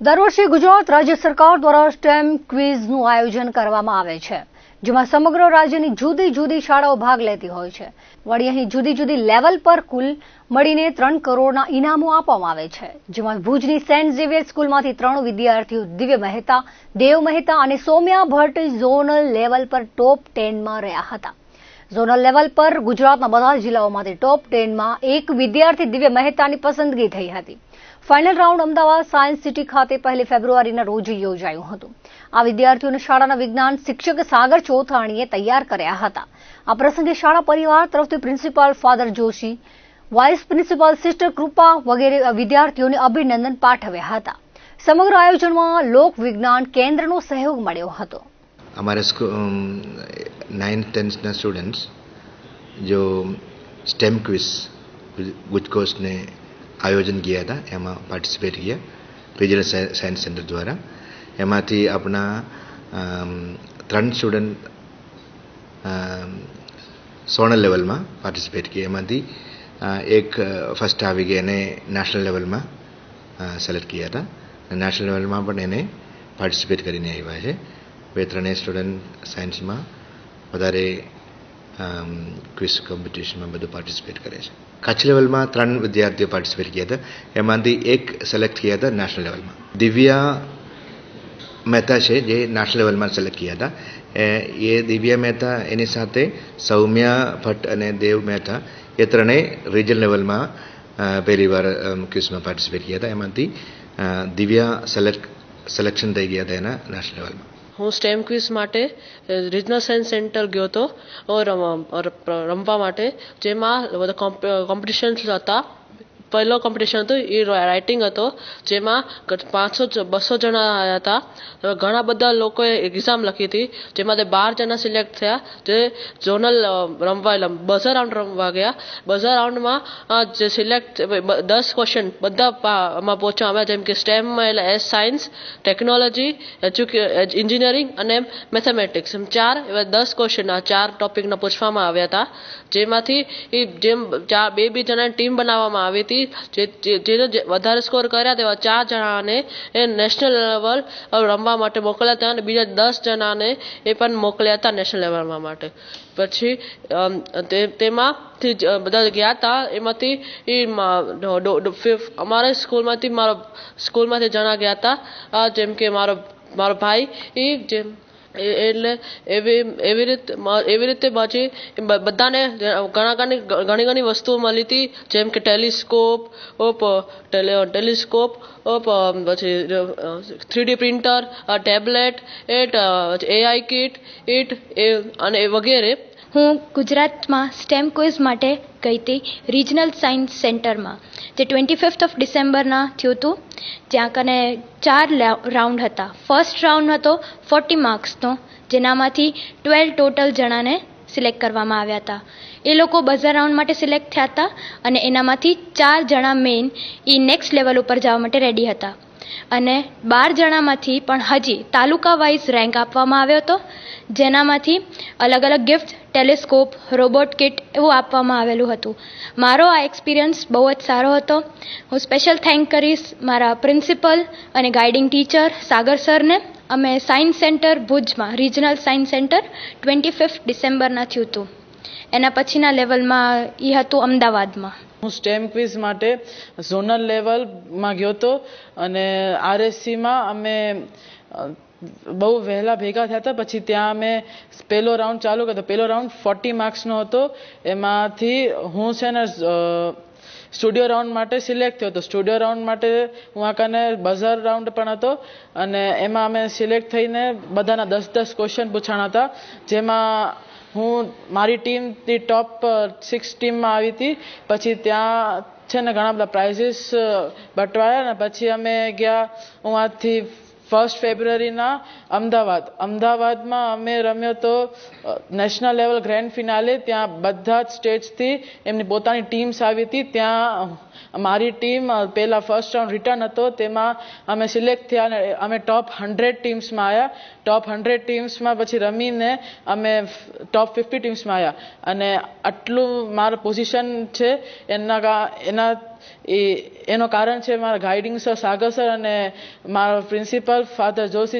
દર વર્ષે ગુજરાત રાજ્ય સરકાર દ્વારા સ્ટેમ ક્વિઝનું આયોજન કરવામાં આવે છે, જેમાં સમગ્ર રાજ્યની જુદી જુદી શાળાઓ ભાગ લેતી હોય છે. વળી અહીં જુદી જુદી લેવલ પર કુલ મળીને 3 કરોડના ઇનામો આપવામાં આવે છે, જેમાં ભુજની સેન્ટ ઝેવિયર સ્કૂલમાંથી 3 વિદ્યાર્થીઓ દિવ્ય મહેતા, દેવ મહેતા અને સૌમ્યા ભટ્ટ ઝોનલ લેવલ પર ટોપ 10માં રહ્યા હતા. ઝોનલ લેવલ પર ગુજરાતના બધા જિલ્લાઓમાંથી ટોપ 10માં એક વિદ્યાર્થી દિવ્ય મહેતાની પસંદગી થઈ હતી. Final round Ahmedabad science city ખાતે 1 ફેબ્રુઆરીના રોજ યોજાયું હતું. આ વિદ્યાર્થીઓને શાળાના વિજ્ઞાન શિક્ષક સાગર ચોથાણીએ તૈયાર કર્યા હતા. આ પ્રસંગે શાળા પરિવાર તરફથી principal father Joshi, vice principal sister Kripa વગેરે વિદ્યાર્થીઓને અભિનંદન પાઠવ્યા હતા. સમગ્ર આયોજનમાં લોક વિજ્ઞાન કેન્દ્રનો સહયોગ મળ્યો હતો. हमारे 9th 10th ना स्टूडेंट्स जो स्टेम क्विज गुजकोस ने आयोजन किया था एમાં पार्टिसिपेट किया रीजनल साइंस सेंटर द्वारा. એમાંથી આપણા 3 સ્ટુડન્ટ સોનલ લેવલમાં પાર્ટિસિપેટ किया. એમાંથી એક ફર્સ્ટ આવી ગઈ એને નેશનલ લેવલમાં સિલેક્ટ किया था. નેશનલ લેવલમાં પણ એને પાર્ટિસિપેટ કરીને આવ્યા છે. वे 3 સ્ટુડન્ટ સાયન્સમાં વધારે ક્વિઝ કોમ્પિટિશનમાં બધું પાર્ટિસિપેટ કરે છે. કચ્છ લેવલમાં 3 વિદ્યાર્થીઓ પાર્ટિસિપેટ किया था. એમાંથી એક સિલેક્ટ किया था નેશનલ લેવલમાં. દિવ્યા મહેતા છે જે નેશનલ લેવલમાં સિલેક્ટ किया था. એ દિવ્યા મહેતા એની સાથે સૌમ્યા ભટ્ટ અને દેવ મહેતા એ ત્રણેય રિજનલ લેવલમાં પહેલી વાર ક્વિઝમાં પાર્ટિસિપેટ किया था. એમાંથી દિવ્યા સિલેક્શન થઈ ગયા હતા એના નેશનલ લેવલમાં. હું સ્ટેમ ક્વિઝ માટે રિજનલ સાયન્સ સેન્ટર ગયો હતો રમવા માટે, જેમાં બધા કોમ્પિટિશન્સ હતા. પહેલો કોમ્પિટિશન હતું એ રાઇટિંગ હતો, જેમાં 200 જણા આવ્યા હતા. ઘણા બધા લોકોએ એક્ઝામ લખી હતી, જેમાંથી 12 જણા સિલેક્ટ થયા જે ઝોનલ રમવા બઝર રાઉન્ડ રમવા ગયા. બઝર રાઉન્ડમાં જે સિલેક્ટ 10 ક્વેશ્ચન બધામાં પૂછવામાં આવ્યા, જેમ કે સ્ટેમમાં એટલે સાયન્સ, ટેકનોલોજી, એન્જિનિયરિંગ અને મેથેમેટિક્સ એમ 4 એવા 10 ક્વેશ્ચન આ 4 ટોપિકના પૂછવામાં આવ્યા હતા. જેમાંથી જેમ 2 જણાની ટીમ બનાવવામાં આવી હતી. જે વધારે સ્કોર કર્યા તેવા 4 જણાને એ નેશનલ લેવલ રમવા માટે મોકલ્યા હતા અને બીજા 10 જણાને એ પણ મોકલ્યા હતા નેશનલ લેવલમાં માટે. પછી તેમાંથી બધા ગયા હતા. એમાંથી અમારા સ્કૂલમાંથી જણા ગયા હતા, જેમ કે મારો ભાઈ જેમ એટલે એવી રીતે પછી બધાને ઘણી વસ્તુઓ મળી હતી, જેમ કે ટેલિસ્કોપ, પછી 3D printer, tablet, AI kit અને વગેરે. હું ગુજરાતમાં સ્ટેમ ક્વિઝ માટે ગઈ હતી રિજનલ સાયન્સ સેન્ટરમાં, જે 25 ડિસેમ્બરના થયું હતું. જ્યાં કને 4 રાઉન્ડ હતા. ફર્સ્ટ રાઉન્ડ હતો 40 માર્ક્સનો, જેનામાંથી 12 ટોટલ જણાને સિલેક્ટ કરવામાં આવ્યા હતા. એ લોકો બઝર રાઉન્ડ માટે સિલેક્ટ થયા હતા અને એનામાંથી 4 જણા મેઇન એ નેક્સ્ટ લેવલ ઉપર જવા માટે રેડી હતા. અને 12 જણામાંથી પણ હજી તાલુકા વાઇઝ રેન્ક આપવામાં આવ્યો હતો, જેનામાંથી અલગ અલગ ગિફ્ટ, ટેલિસ્કોપ, રોબોટ કિટ એવું આપવામાં આવેલું હતું. મારો આ એક્સપિરિયન્સ બહુ જ સારો હતો. હું સ્પેશિયલ થેન્ક કરીશ મારા પ્રિન્સિપલ અને ગાઈડિંગ ટીચર સાગર સરને. અમે સાયન્સ સેન્ટર ભુજમાં રિજનલ સાયન્સ સેન્ટર 25 ડિસેમ્બરના થયું હતું. એના પછીના લેવલમાં એ હતું અમદાવાદમાં. હું સ્ટેમ ક્વિઝ માટે ઝોનલ લેવલમાં ગયો હતો અને RSCમાં અમે બહુ વહેલા ભેગા થયા હતા. પછી ત્યાં અમે પહેલો રાઉન્ડ ચાલુ કર્યો. પહેલો રાઉન્ડ 40 માર્ક્સનો હતો. એમાંથી હું છે ને સ્ટુડિયો રાઉન્ડ માટે સિલેક્ટ થયો હતો. સ્ટુડિયો રાઉન્ડ માટે હું આકાને બઝર રાઉન્ડ પણ હતો અને એમાં અમે સિલેક્ટ થઈને બધાના 10 ક્વેશ્ચન પૂછાણા હતા, જેમાં હું મારી ટીમથી ટોપ 6 ટીમમાં આવી હતી. પછી ત્યાં છે ને ઘણા બધા પ્રાઇઝીસ બટવાયા ને પછી અમે ગયા હું આજથી 1 ફેબ્રુઆરીના અમદાવાદમાં અમે રમ્યો તો નેશનલ લેવલ ગ્રેન્ડ ફિનાલે. ત્યાં બધા જ સ્ટેટ્સથી એમની પોતાની ટીમ્સ આવી હતી. ત્યાં મારી ટીમ પહેલા ફર્સ્ટ રાઉન્ડ રિટર્ન હતો, તેમાં અમે સિલેક્ટ થયા અને અમે ટોપ 100 ટીમ્સમાં આવ્યા. ટોપ 100 ટીમ્સમાં પછી રમીને અમે ટોપ 50 ટીમ્સમાં આવ્યા અને આટલું મારું પોઝિશન છે એના એનો કારણ છે મારા ગાઈડિંગ સર સાગર સર અને મારા પ્રિન્સિપલ ફાધર જોશી